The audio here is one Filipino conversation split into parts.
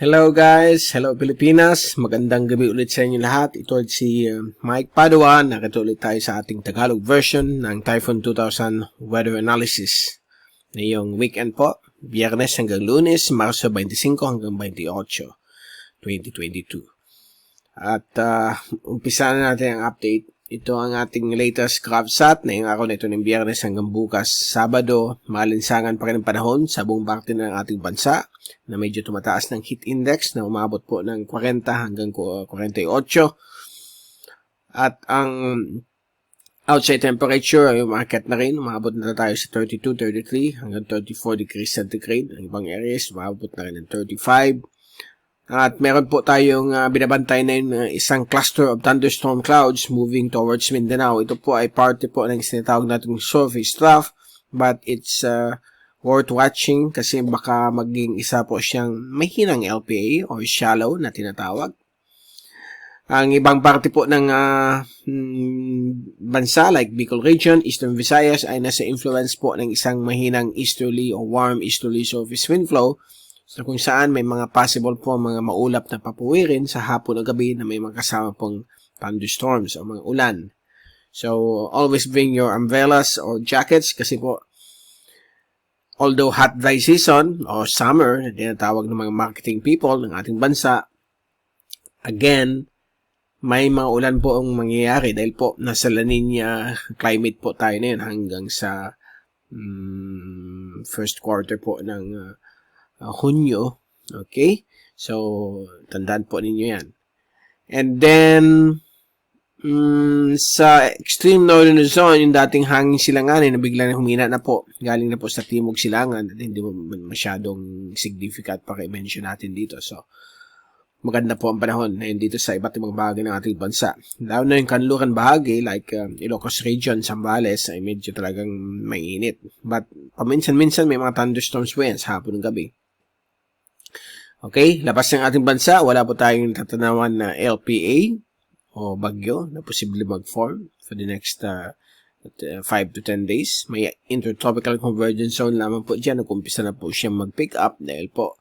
Hello guys, hello Pilipinas, magandang gabi ulit sa inyo lahat. Ito si Mike Padua, nakita ulit tayo sa ating Tagalog version ng Typhoon 2000 Weather Analysis. Ngayong weekend po, Biyernes hanggang Lunes, Marso 25 hanggang 28, 2022. At umpisa na natin ang update. Ito ang ating latest GovSat na yung araw na ito ng Biyernes hanggang bukas, Sabado. Malinsangan pa rin ang panahon sa buong parte ng ating bansa na medyo tumataas ng heat index na umabot po ng 40 hanggang 48. At ang outside temperature ay umakyat na rin. Umabot na tayo sa 32, 33 hanggang 34 degrees centigrade. Ang ibang areas umabot na rin ng 35. At meron po tayong binabantay na yung isang cluster of thunderstorm clouds moving towards Mindanao. Ito po ay parte po ng sinatawag natin surface trough, but it's worth watching kasi baka maging isa po siyang mahinang LPA or shallow na tinatawag. Ang ibang parte po ng bansa like Bicol Region, Eastern Visayas ay nasa influence po ng isang mahinang easterly or warm easterly surface wind flow. So kung saan may mga possible po mga maulap na papuwirin sa hapon o gabi na may mga kasama pong thunderstorms o mga ulan. So always bring your umbrellas or jackets kasi po although hot dry season o summer na tinatawag ng mga marketing people ng ating bansa, again, may mga ulan po ang mangyayari dahil po nasa La Nina climate po tayo na yun hanggang sa first quarter po ng Hunyo. Okay? So, tandaan po ninyo yan. And then, sa extreme northern zone, yung dating hangin silanganin na bigla na humina na po. Galing na po sa timog silangan at hindi mo masyadong significant pa i-mention natin dito. So, maganda po ang panahon na dito sa iba't ibang bahagi ng ating bansa. Lalo na yung kanluran bahagi like Ilocos Region, Zambales ay medyo talagang mainit. But, paminsan-minsan may mga thunderstorms po yan sa hapon ng gabi. Okay, labas ng ating bansa, wala po tayong tatanawan na LPA o bagyo na posible mag-form for the next 5 to 10 days. May intertropical convergence zone lamang po dyan. Nag-umpisa na po siyang mag-pick up dahil po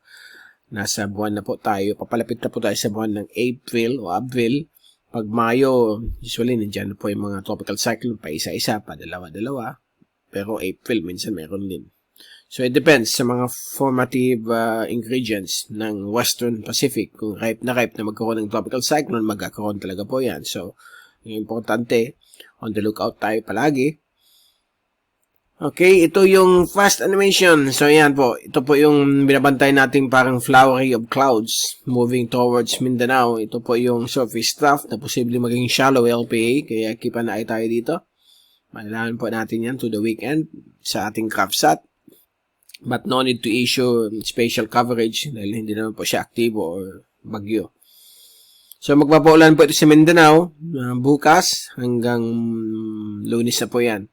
nasa buwan na po tayo. Papalapit na po tayo sa buwan ng April o Abril. Pag Mayo, usually nandyan na po yung mga tropical cyclone pa isa-isa, pa dalawa-dalawa. Pero April, minsan meron din. So, it depends sa mga formative ingredients ng Western Pacific. Kung ripe na magkaroon ng tropical cyclone, magkakaroon talaga po yan. So, yung importante, on the lookout tayo palagi. Okay, ito yung fast animation. So, yan po. Ito po yung binabantay nating parang flowery of clouds moving towards Mindanao. Ito po yung surface trough na posible maging shallow LPA. Kaya keep an eye tayo dito. Malalaman po natin yan to the weekend sa ating GovSat. But no need to issue special coverage dahil hindi naman po siya aktibo or bagyo. So magpapaulan po ito sa Mindanao bukas hanggang Lunes na po yan.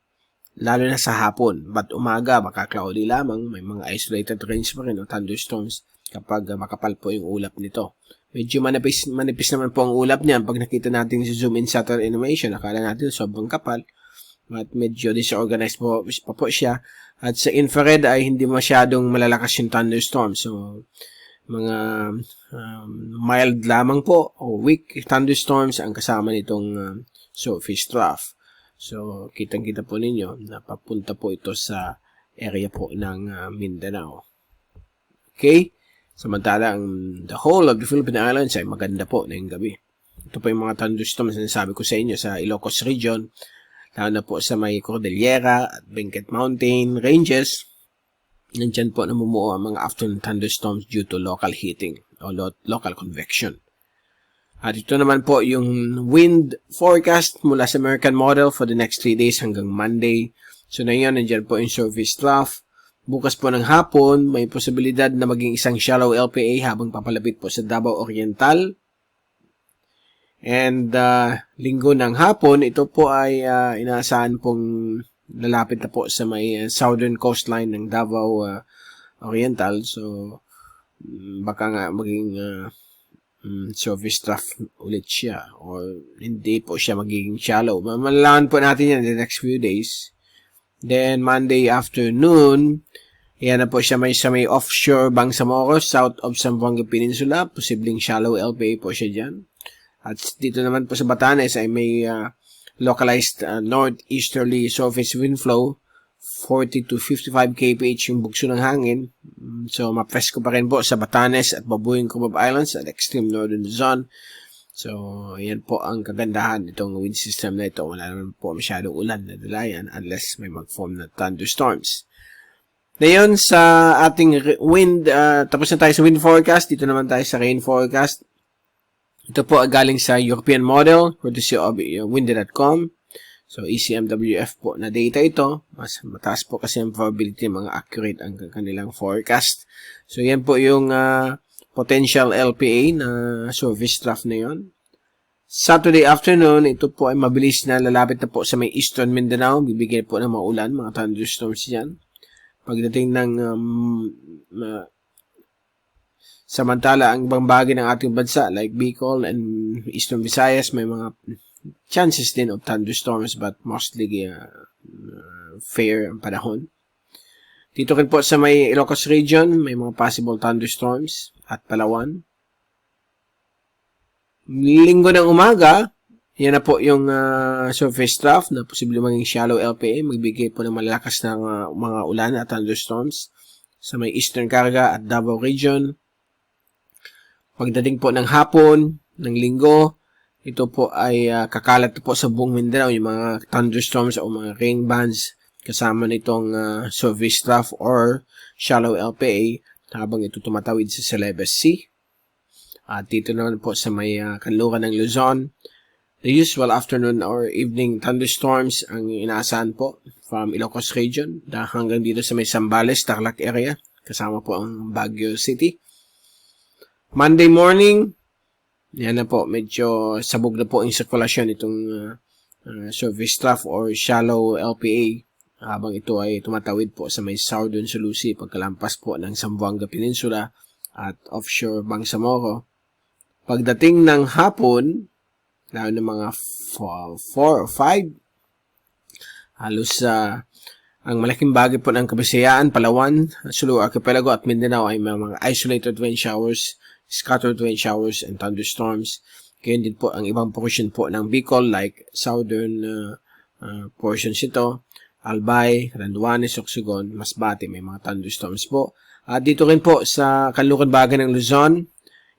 Lalo na sa hapon. But umaga, baka cloudy lamang. May mga isolated rains pa rin o thunderstorms kapag makapal po yung ulap nito. Medyo manipis naman po ang ulap niyan. Pag nakita natin si zoom in satellite animation, akala natin sobrang kapal. At medyo disorganized po siya. At sa infrared ay hindi masyadong malalakas yung thunderstorm. So, mga mild lamang po o weak thunderstorms ang kasama nitong surface trough. So, kitang-kita po ninyo na papunta po ito sa area po ng Mindanao. Okay? Samantala, the whole of the Philippine Islands ay maganda po na yung gabi. Ito po yung mga thunderstorms na sinasabi ko sa inyo sa Ilocos Region. Lalo na po sa may Cordillera at Benguet Mountain ranges. Nandyan po namumuo ang mga afternoon thunderstorms due to local heating o local convection. At ito naman po yung wind forecast mula sa American model for the next 3 days hanggang Monday. So na yun, nandyan po yung surface trough. Bukas po ng hapon, may posibilidad na maging isang shallow LPA habang papalapit po sa Davao Oriental. And linggo ng hapon, ito po ay inaasahan pong lalapit na po sa may southern coastline ng Davao Oriental. So, baka nga maging surface trough ulit siya or hindi po siya magiging shallow. Malalaman po natin yan in the next few days. Then, Monday afternoon, Yan na po siya sa may offshore Bangsamoro, south of Zamboanga Peninsula. Posibleng shallow LPA po siya dyan. At dito naman po sa Batanes ay may localized northeasterly surface wind flow. 40 to 55 kph yung bugso ng hangin. So, mapresko pa rin po sa Batanes at Babuing Cubab Islands at extreme northern Luzon. So, yan po ang kagandahan itong wind system na ito. Wala naman po masyadong ulan na dalayan unless may mag-form na thunderstorms. Ngayon, sa ating wind, tapos na tayo sa wind forecast. Dito naman tayo sa rain forecast. Ito po galing sa European model, courtesy of wind.com. So, ECMWF po na data ito. Mas mataas po kasi ang probability mga accurate ang kanilang forecast. So, yan po yung potential LPA na surface trough na yon. Saturday afternoon, ito po ay mabilis na lalapit na po sa may Eastern Mindanao. Bibigay po ng mga ulan, mga thunderstorms yan. Pagdating ng samantala, ang ibang bagay ng ating bansa like Bicol and Eastern Visayas, may mga chances din of thunderstorms but mostly fair ang panahon. Dito rin po sa may Ilocos region, may mga possible thunderstorms at Palawan. Linggo ng umaga, yan na po yung surface trough na posible maging shallow LPA. Magbigay po ng malalakas na mga ulan at thunderstorms sa may Eastern Caraga at Davao region. Pagdating po ng hapon, ng linggo, ito po ay kakalat po sa buong Mindanao yung mga thunderstorms o mga rain bands kasama nitong surface trough or shallow LPA habang ito tumatawid sa Celebes Sea. At dito naman po sa may kanluran ng Luzon, the usual afternoon or evening thunderstorms ang inaasahan po from Ilocos region hanggang dito sa may Zambales, Tarlac area, kasama po ang Baguio City. Monday morning, yan na po, medyo sabog na po ang sirkulasyon itong surface trough or shallow LPA habang ito ay tumatawid po sa may Southern Sulusi pagkalampas po ng Zamboanga Peninsula at offshore Bangsamoro. Pagdating ng hapon, lalo na mga 4 or 5, halos ang malaking bagay po ng Kabisayaan, Palawan, Sulu Archipelago at Mindanao ay may mga isolated rain showers, scattered rain showers and thunderstorms. Kaya din po ang ibang portion po ng Bicol like southern portions ito, Albay, Catanduanes, Sorsogon, Masbate, may mga thunderstorms po. At dito rin po sa kanluran bagay ng Luzon,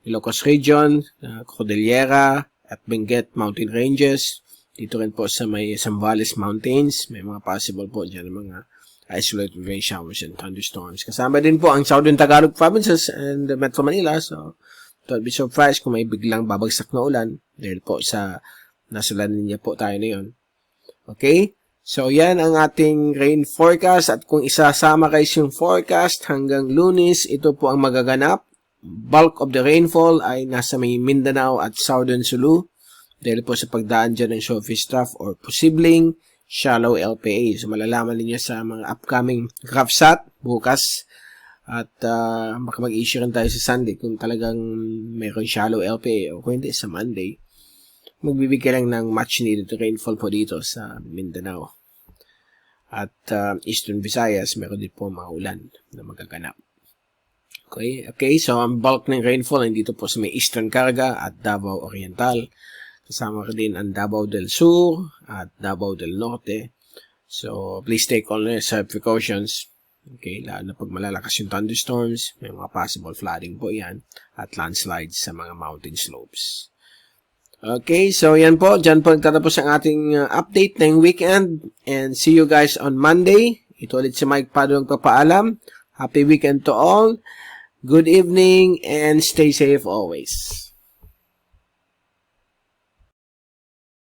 Ilocos region, Cordillera at Benguet Mountain Ranges. Dito rin po sa may Zambales Mountains, may mga possible po dyan mga isolated rain showers and thunderstorms. Kasama din po ang Southern Tagalog provinces and Metro Manila. So, don't be surprised kung may biglang babagsak na ulan dahil po sa nasa La Nina po tayo na yun. Okay? So, yan ang ating rain forecast. At kung isa-summarize yung forecast hanggang Lunes, ito po ang magaganap. Bulk of the rainfall ay nasa may Mindanao at Southern Sulu dahil po sa pagdaan dyan ng surface trough or posibleng shallow LPA. So, malalaman niyo sa mga upcoming GraphSat bukas at baka mag-issue rin tayo sa Sunday kung talagang mayroon shallow LPA o kung hindi sa Monday. Magbibigay lang ng much needed rainfall po dito sa Mindanao. At Eastern Visayas, meron din po mga ulan na magaganap. Okay, so ang bulk ng rainfall ay dito po sa may Eastern Caraga at Davao Oriental. Kasama rin ang Davao del Sur at Davao del Norte. So, please take all necessary precautions. Okay, lalo na pag malalakas yung thunderstorms, may mga possible flooding po yan at landslides sa mga mountain slopes. Okay, so yan po. Diyan po nagtatapos ang ating update ng weekend. And see you guys on Monday. Ito ulit si Mike Pado nagpapaalam. Happy weekend to all. Good evening and stay safe always.